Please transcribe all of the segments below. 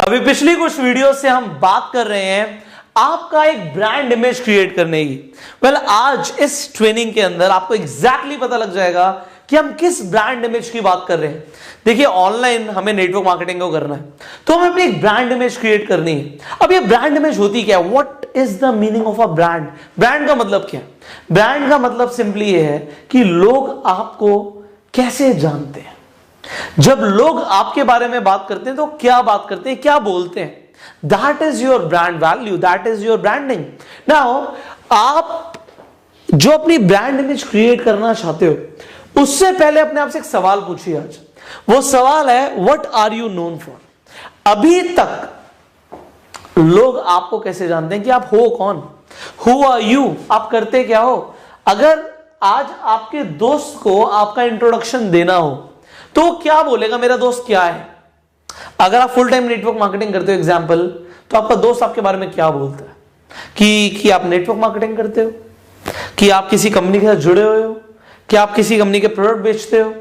अभी पिछली कुछ वीडियो से हम बात कर रहे हैं आपका एक ब्रांड इमेज क्रिएट करने की। आज इस ट्रेनिंग के अंदर आपको एग्जैक्टली पता लग जाएगा कि हम किस ब्रांड इमेज की बात कर रहे हैं। देखिए, ऑनलाइन हमें नेटवर्क मार्केटिंग को करना है तो हमें अपनी एक ब्रांड इमेज क्रिएट करनी है। अब ये ब्रांड इमेज होती क्या है? What is the meaning of a brand? Brand का मतलब क्या है? ब्रांड का मतलब सिंपली ये है कि लोग आपको कैसे जानते हैं। जब लोग आपके बारे में बात करते हैं तो क्या बात करते हैं, क्या बोलते हैं, that is your brand value, that is your branding. Now आप जो अपनी ब्रांड इमेज क्रिएट करना चाहते हो उससे पहले अपने आप से एक सवाल पूछिए। आज वो सवाल है, what are you known for? अभी तक लोग आपको कैसे जानते हैं कि आप हो कौन? Who are you? आप करते क्या हो? अगर आज आपके दोस्त को आपका इंट्रोडक्शन देना हो तो क्या बोलेगा, मेरा दोस्त क्या है? अगर आप फुल टाइम नेटवर्क मार्केटिंग करते हो एग्जांपल, तो आपका दोस्त आपके बारे में क्या बोलता है कि आप नेटवर्क मार्केटिंग करते हो, कि आप किसी कंपनी के साथ जुड़े हुए हो, कि आप किसी कंपनी के प्रोडक्ट बेचते हो,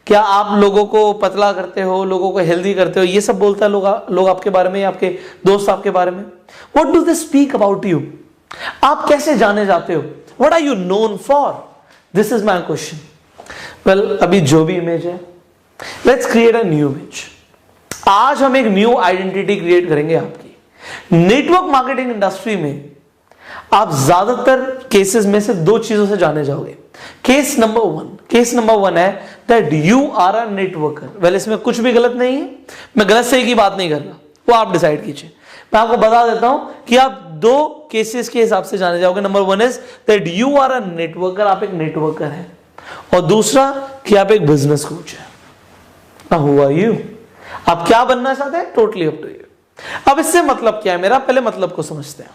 क्या आप लोगों को पतला करते हो, लोगों को हेल्दी करते हो। ये सब बोलता है लोग आपके बारे में, आपके दोस्त आपके बारे में। What do they speak about you? आप कैसे जाने जाते हो? What are you known for? This is my question. अभी जो भी इमेज है, let's create a new image. आज हम एक न्यू आइडेंटिटी क्रिएट करेंगे आपकी। नेटवर्क मार्केटिंग इंडस्ट्री में आप ज्यादातर केसेस में से दो चीजों से जाने जाओगे। केस नंबर वन है that you are a networker. इसमें कुछ भी गलत नहीं है, मैं गलत सही की बात नहीं कर रहा, वो आप डिसाइड कीजिए। मैं आपको बता देता हूं कि आप दो केसेस के हिसाब से जाने जाओगे। Number one is that you are a networker, आप एक नेटवर्कर हैं, और दूसरा कि आप एक बिजनेस कोच है। Who are you? आप क्या बनना चाहते हैं? Totally up to you. अब इससे मतलब क्या है मेरा? पहले मतलब को समझते हैं।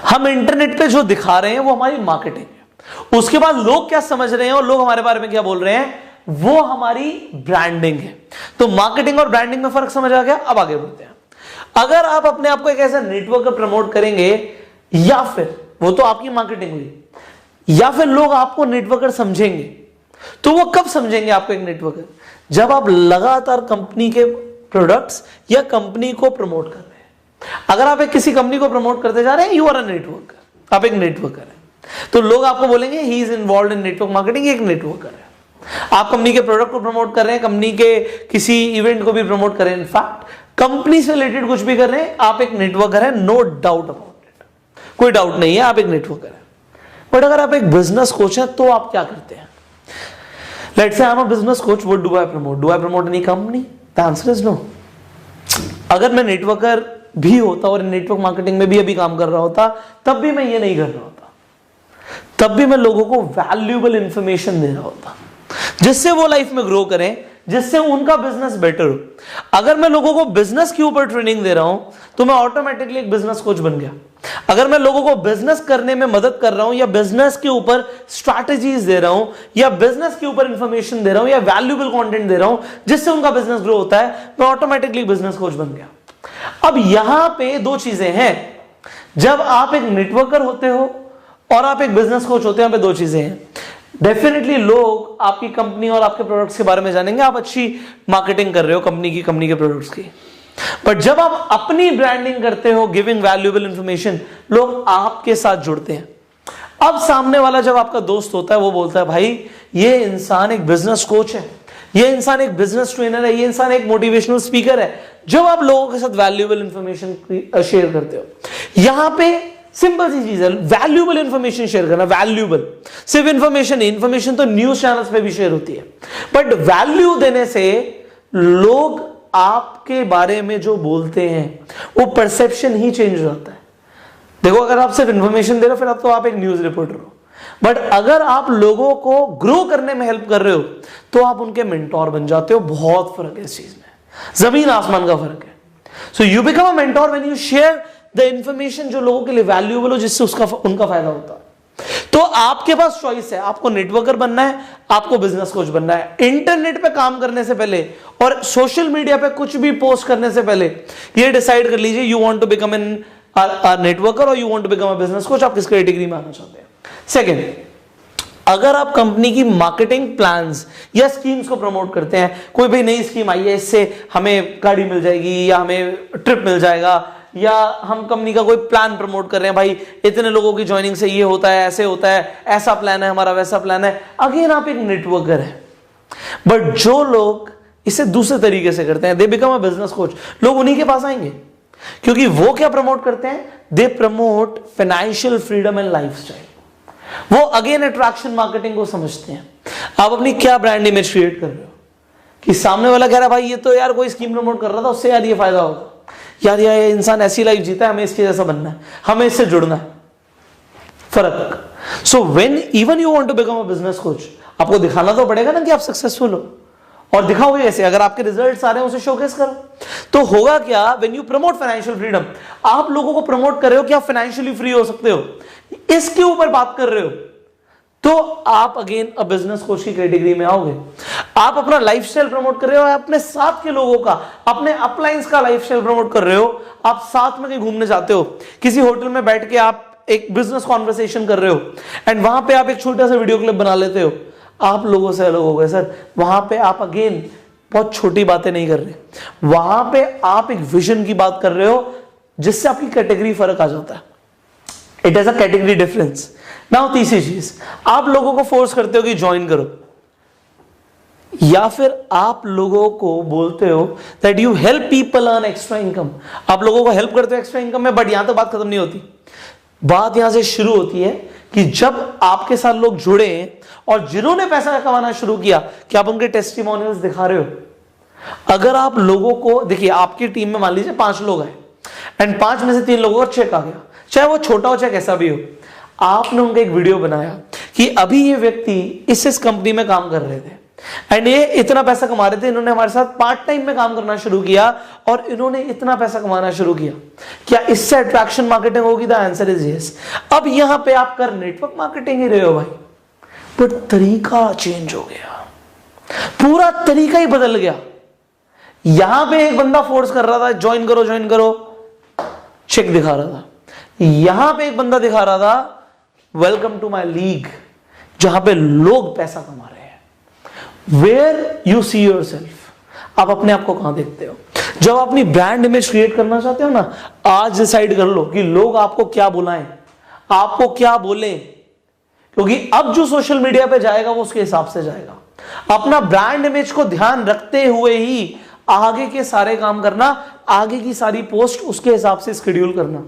हम इंटरनेट पे जो दिखा रहे हैं वो हमारी मार्केटिंग है। उसके बाद लोग क्या समझ रहे हैं और लोग हमारे बारे में क्या बोल रहे हैं, वो हमारी ब्रांडिंग है। तो मार्केटिंग और ब्रांडिंग में फर्क समझ आ गया। अब आगे बढ़ते हैं। अगर आप अपने आप को एक ऐसा नेटवर्कर प्रमोट करेंगे, या फिर वो तो आपकी मार्केटिंग हुई, या फिर लोग आपको नेटवर्कर समझेंगे, तो वो कब समझेंगे आपको एक नेटवर्कर? जब आप लगातार कंपनी के प्रोडक्ट्स या कंपनी को प्रमोट कर रहे हैं। अगर आप एक किसी कंपनी को प्रमोट करते जा रहे हैं, यू आर अ नेटवर्कर, आप एक नेटवर्कर हैं, तो लोग आपको बोलेंगे he is involved in network marketing, एक नेटवर्कर है। आप कंपनी के प्रोडक्ट को प्रमोट कर रहे हैं, कंपनी के किसी इवेंट को भी प्रमोट कर रहे हैं, इनफैक्ट कंपनी से रिलेटेड कुछ भी कर रहे हैं, आप एक नेटवर्कर है, नो डाउट अबाउट इट, कोई डाउट नहीं है, आप एक नेटवर्कर है। बट अगर आप एक बिजनेस कोच हैं तो आप क्या करते हैं? Let's say I'm a business coach. What do I promote? Do I promote any company? The answer is no. अगर मैं नेटवर्कर भी होता और नेटवर्क मार्केटिंग में भी अभी काम कर रहा होता, तब भी मैं ये नहीं कर रहा होता। तब भी मैं लोगों को वैल्यूएबल इंफॉर्मेशन दे रहा होता जिससे वो लाइफ में ग्रो करें, जिससे उनका बिजनेस बेटर हो। अगर मैं लोगों को बिजनेस के ऊपर ट्रेनिंग दे रहा हूं तो मैं ऑटोमेटिकली एक बिजनेस कोच बन गया। अगर मैं लोगों को बिजनेस करने में मदद कर रहा हूं, या बिजनेस के ऊपर स्ट्रैटेजीज दे रहा हूं, या बिजनेस के ऊपर इंफॉर्मेशन दे रहा हूं, या वैल्यूएबल कंटेंट दे रहा हूं जिससे उनका बिजनेस ग्रो होता है, मैं ऑटोमेटिकली बिजनेस कोच बन गया। अब यहां पे दो चीजें हैं। जब आप एक नेटवर्कर होते हो और आप एक बिजनेस कोच होते हैं, यहां पे दो चीजें हैं। डेफिनेटली लोग आपकी कंपनी और आपके प्रोडक्ट्स के बारे में जानेंगे, आप अच्छी मार्केटिंग कर रहे हो कंपनी के प्रोडक्ट्स की। बट जब आप अपनी ब्रांडिंग करते हो, गिविंग वैल्यूएबल इंफॉर्मेशन, लोग आपके साथ जुड़ते हैं। अब सामने वाला जब आपका दोस्त होता है, वो बोलता है भाई ये इंसान एक बिजनेस कोच है, ये इंसान एक बिजनेस ट्रेनर है, ये इंसान एक मोटिवेशनल स्पीकर है। जब आप लोगों के साथ वैल्यूएबल इंफॉर्मेशन शेयर करते हो, यहां पे सिंपल सी चीज है, वैल्यूएबल इंफॉर्मेशन शेयर करना। वैल्यूएबल सिर्फ इंफॉर्मेशन नहीं, इंफॉर्मेशन तो न्यूज चैनल्स पे भी शेयर होती है, बट वैल्यू देने से लोग आपके बारे में जो बोलते हैं वो परसेप्शन ही चेंज हो जाता है। देखो, अगर आप सिर्फ इंफॉर्मेशन दे रहे हो फिर तो आप एक न्यूज रिपोर्टर हो, बट अगर आप लोगों को ग्रो करने में हेल्प कर रहे हो तो आप उनके मेंटोर बन जाते हो। बहुत फर्क है इस चीज में, जमीन आसमान का फर्क है। So you become a mentor when you share the information जो लोगों के लिए वैल्यूएबल हो, जिससे उनका फायदा होता है। तो आपके पास चॉइस है, आपको नेटवर्कर बनना है, आपको बिजनेस कोच बनना है। इंटरनेट पे काम करने से पहले और सोशल मीडिया पे कुछ भी पोस्ट करने से पहले ये डिसाइड कर लीजिए, you want to become an networker और you want to become a business coach. आप किस कैटेगरी में आना चाहते हैं? सेकंड, अगर आप कंपनी की मार्केटिंग प्लान्स या स्कीम्स को प्रमोट करते हैं, कोई भाई नई स्कीम आई है, इससे हमें गाड़ी मिल जाएगी या हमें ट्रिप मिल जाएगा, या हम कंपनी का कोई प्लान प्रमोट कर रहे हैं, भाई इतने लोगों की ज्वाइनिंग से ये होता है, ऐसे होता है, ऐसा प्लान है हमारा, वैसा प्लान है, अगेन आप एक नेटवर्कर है। बट जो लोग इसे दूसरे तरीके से करते हैं, they become a business coach, लोग उन्हीं के पास आएंगे, क्योंकि वो क्या प्रमोट करते हैं, they promote financial freedom and lifestyle. वो अगेन अट्रैक्शन मार्केटिंग को समझते हैं। आप अपनी क्या ब्रांड इमेज क्रिएट कर रहे हो कि सामने वाला कह रहा है भाई ये तो यार कोई स्कीम प्रमोट कर रहा था, उससे यार ये फायदा होगा, यार ये इंसान ऐसी लाइफ जीता है, हमें इसके जैसा बनना है, हमें इससे जुड़ना है। फर्क। So when even you want to become a business coach, आपको दिखाना तो पड़ेगा ना कि आप सक्सेसफुल हो, और दिखाओगे ऐसे, अगर आपके रिजल्ट्स आ रहे हैं उसे शोकेस करो। तो होगा क्या, when you promote financial freedom, आप लोगों को प्रमोट कर रहे हो कि आप फाइनेंशियली फ्री हो सकते हो, इसके ऊपर बात कर रहे हो, तो आप अगेन अ बिजनेस कोच की कैटेगरी में आओगे। आप अपना लाइफस्टाइल प्रमोट कर रहे हो, अपने साथ के लोगों का, अपने अपलाइंस का लाइफस्टाइल प्रमोट कर रहे हो, आप साथ में कहीं घूमने जाते हो, किसी होटल में बैठ के आप एक बिजनेस कॉन्वर्सेशन कर रहे हो, एंड वहां पे आप एक छोटा सा वीडियो क्लिप बना लेते हो, आप लोगों से अलग हो गए सर। वहां पे आप अगेन बहुत छोटी बातें नहीं कर रहे, वहां पे आप एक विजन की बात कर रहे हो, जिससे आपकी कैटेगरी फर्क आ जाता है। It is a category difference. Now तीसरी चीज, आप लोगों को फोर्स करते हो कि ज्वाइन करो, या फिर आप लोगों को बोलते हो that you help people earn extra income. आप लोगों को हेल्प करते हो एक्स्ट्रा इनकम में, बट यहां तो बात खत्म नहीं होती। बात यहां से शुरू होती है कि जब आपके साथ लोग जुड़े और जिन्होंने पैसा कमाना शुरू किया, कि आप उनके टेस्टिमोनियल्स दिखा रहे हो। अगर आप लोगों को देखिए, आपकी टीम में मान लीजिए 5 लोग हैं, एंड 5 में से 3 लोगों का चेक आ गया, चाहे वो छोटा हो चाहे कैसा भी हो, आपने उनका एक वीडियो बनाया कि अभी ये व्यक्ति इस कंपनी में काम कर रहे थे एंड ये इतना पैसा कमा रहे थे, इन्होंने हमारे साथ पार्ट टाइम में काम करना शुरू किया और इन्होंने इतना पैसा कमाना शुरू किया। क्या इससे अट्रैक्शन मार्केटिंग होगी? The answer is yes. अब यहां पे आप कर नेटवर्क मार्केटिंग ही रहे हो भाई, बट तरीका चेंज हो गया, पूरा तरीका ही बदल गया। यहां पे एक बंदा फोर्स कर रहा था ज्वाइन करो, चेक दिखा रहा था। यहां पे एक बंदा दिखा रहा था वेलकम टू माई लीग, जहां पे लोग पैसा कमा रहे हैं। Where you see yourself, आप अपने आप को कहां देखते हो? जब अपनी ब्रांड इमेज क्रिएट करना चाहते हो ना, आज डिसाइड कर लो कि लोग आपको क्या बुलाएं, आपको क्या बोलें, क्योंकि अब जो सोशल मीडिया पे जाएगा वो उसके हिसाब से जाएगा। अपना ब्रांड इमेज को ध्यान रखते हुए ही आगे के सारे काम करना, आगे की सारी पोस्ट उसके हिसाब से शेड्यूल करना,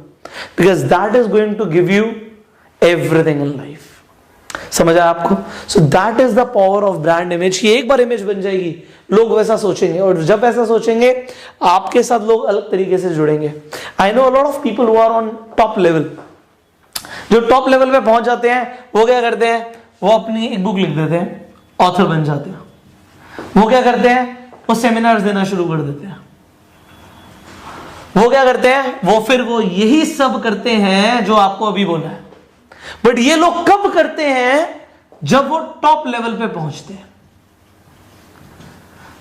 because that is going to give you everything in life. समझ आया आपको? So that is the power of brand image. कि एक बार इमेज बन जाएगी, लोग वैसा सोचेंगे, और जब ऐसा सोचेंगे आपके साथ लोग अलग तरीके से जुड़ेंगे। I know a lot of people who are on top level. जो टॉप लेवल पे पहुंच जाते हैं वो क्या करते हैं, वो अपनी एक बुक लिख देते हैं, ऑथर बन जाते हैं। वो क्या करते हैं, वो सेमिनार्स देना शुरू कर देते हैं। वो क्या करते हैं, वो यही सब करते हैं जो आपको अभी बोला है। बट ये लोग कब करते हैं? जब वो टॉप लेवल पे पहुंचते हैं।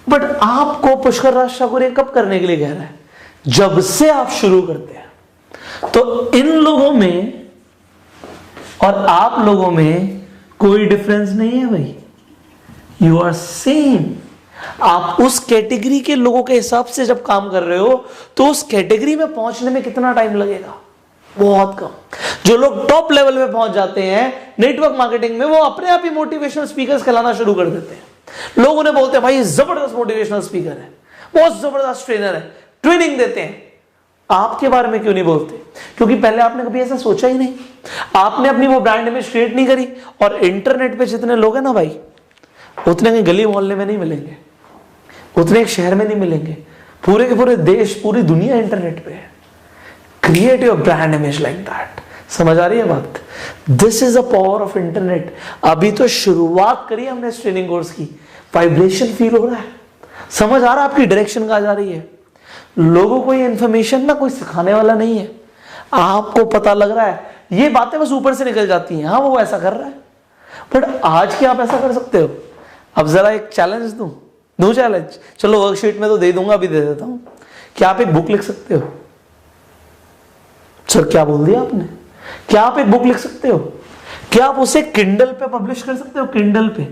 बट आपको पुष्कर राज ठाकुर ये कब करने के लिए कह रहा है? जब से आप शुरू करते हैं। तो इन लोगों में और आप लोगों में कोई डिफरेंस नहीं है भाई, यू आर सेम। आप उस कैटेगरी के लोगों के हिसाब से जब काम कर रहे हो, तो उस कैटेगरी में पहुंचने में कितना टाइम लगेगा? बहुत कम। जो लोग टॉप लेवल पे पहुंच जाते हैं नेटवर्क मार्केटिंग में, वो अपने आप ही मोटिवेशनल स्पीकर्स कहलाना शुरू कर देते हैं। लोग उन्हें बोलते हैं भाई जबरदस्त मोटिवेशनल स्पीकर है, बहुत जबरदस्त ट्रेनर है, ट्रेनिंग देते हैं। आपके बारे में क्यों नहीं बोलते? क्योंकि पहले आपने कभी ऐसा सोचा ही नहीं, आपने अपनी वो ब्रांड इमेज क्रिएट नहीं करी। और इंटरनेट पे जितने लोग हैं ना भाई, उतने कहीं गली मोहल्ले में नहीं मिलेंगे, उतने एक शहर में नहीं मिलेंगे, पूरे के पूरे देश, पूरी दुनिया इंटरनेट पे है। Create your brand image like that. समझ आ रही है बात? This is the power of internet. अभी तो शुरुआत करी हमने इस ट्रेनिंग कोर्स की, वाइब्रेशन फील हो रहा है, समझ आ रहा है आपकी डायरेक्शन कहां जा रही है। लोगों को ये इंफॉर्मेशन ना कोई सिखाने वाला नहीं है, आपको पता लग रहा है। ये बातें बस ऊपर से निकल जाती हैं, हाँ वो ऐसा कर रहा है, बट आज क्या आप ऐसा कर सकते हो? अब जरा एक चैलेंज दूं चैलेंज, चलो वर्कशीट में तो दे दूंगा, अभी दे देता हूं। क्या आप एक बुक लिख सकते हो? सर क्या बोल दिया आपने? क्या आप एक बुक लिख सकते हो? क्या आप उसे किंडल पे पब्लिश कर सकते हो? किंडल पे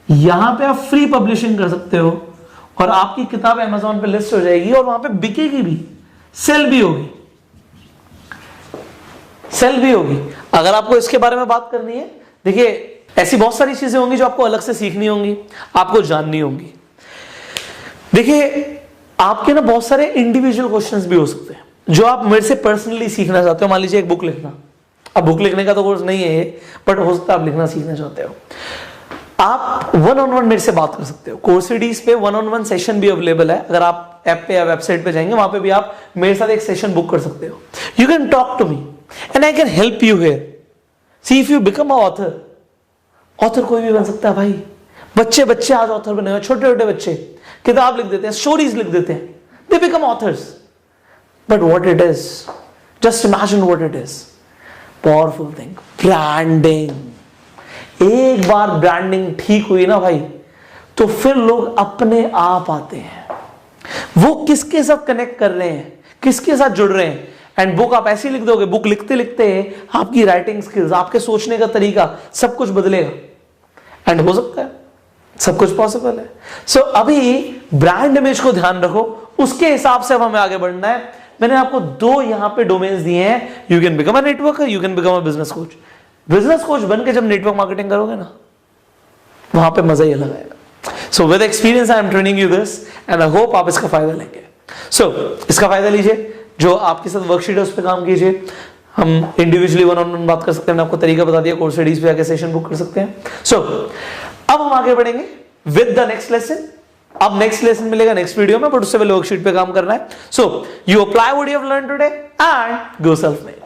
यहां पे आप फ्री पब्लिशिंग कर सकते हो और आपकी किताब अमेज़न पे लिस्ट हो जाएगी और वहां पे बिकेगी भी, सेल भी होगी, सेल भी होगी। अगर आपको इसके बारे में बात करनी है, देखिए ऐसी बहुत सारी चीजें होंगी जो आपको अलग से सीखनी होंगी, आपको जाननी होंगी। देखिए आपके ना बहुत सारे इंडिविजुअल क्वेश्चंस भी हो सकते हैं जो आप मेरे से पर्सनली सीखना चाहते हो। मान लीजिए एक बुक लिखना, अब बुक लिखने का तो कोर्स नहीं है ये, बट हो सकता है आप लिखना सीखना चाहते हो। आप वन ऑन वन मेरे से बात कर सकते हो। कोर्सेडीज पे वन ऑन वन सेशन भी अवेलेबल है। अगर आप ऐप पे या वेबसाइट पे जाएंगे, वहां पे भी आप मेरे साथ एक सेशन बुक कर सकते हो। You can talk to me and I can help you here. See if you become a author, author कोई भी बन सकता है भाई। बच्चे बच्चे आज ऑथर बने हुए, छोटे छोटे बच्चे किताब लिख देते हैं, स्टोरीज लिख देते हैं, they become authors. But what it is, just imagine what it is, powerful thing, branding. एक बार ब्रांडिंग ठीक हुई ना भाई, तो फिर लोग अपने आप आते हैं। वो किसके साथ कनेक्ट कर रहे हैं, किसके साथ जुड़ रहे हैं। एंड बुक आप ऐसी लिख दोगे, बुक लिखते लिखते आपकी राइटिंग स्किल्स, आपके सोचने का तरीका, सब कुछ बदलेगा। एंड हो सकता है, सब कुछ पॉसिबल है। सो अभी ब्रांड इमेज को ध्यान रखो, उसके हिसाब से अब हमें आगे बढ़ना है। मैंने आपको दो यहां पे डोमेन्स दिए हैं, you can become a networker, you can become a business coach. Business coach बन के जब नेटवर्क मार्केटिंग करोगे ना, वहां पे मजा ही अलग आएगा। So with experience I am training you this and I hope आप इसका फायदा लेंगे। सो इसका फायदा लीजिए, जो आपके साथ वर्कशीट है उस पर काम कीजिए। हम इंडिविजुअली वन ऑन वन बात कर सकते हैं, मैंने आपको तरीका बता दिया, कोर्सेडीज पे जाके सेशन बुक कर सकते हैं। सो अब हम आगे बढ़ेंगे विद द नेक्स्ट लेसन। अब नेक्स्ट लेसन मिलेगा नेक्स्ट वीडियो में, बट उससे पहले वर्कशीट पे काम करना है। So you apply what you have learn today and go self made.